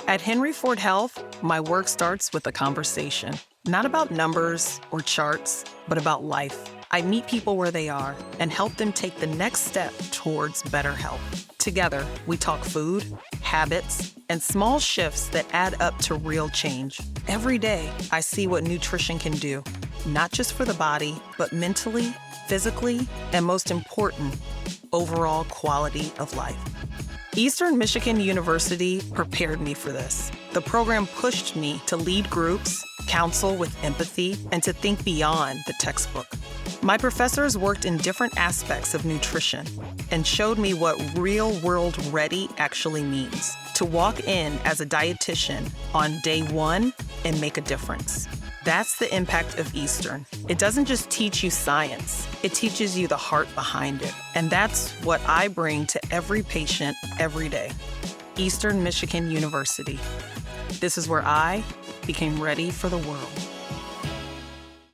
At Henry Ford Health, my work starts with a conversation. Not about numbers or charts, but about life. I meet people where they are and help them take the next step towards better health. Together, we talk food, habits, and small shifts that add up to real change. Every day, I see what nutrition can do, not just for the body, but mentally, physically, and most important, overall quality of life. Eastern Michigan University prepared me for this. The program pushed me to lead groups, counsel with empathy, and to think beyond the textbook. My professors worked in different aspects of nutrition and showed me what real-world ready actually means. To walk in as a dietitian on day one and make a difference. That's the impact of Eastern. It doesn't just teach you science, it teaches you the heart behind it. And that's what I bring to every patient every day. Eastern Michigan University. This is where I became ready for the world.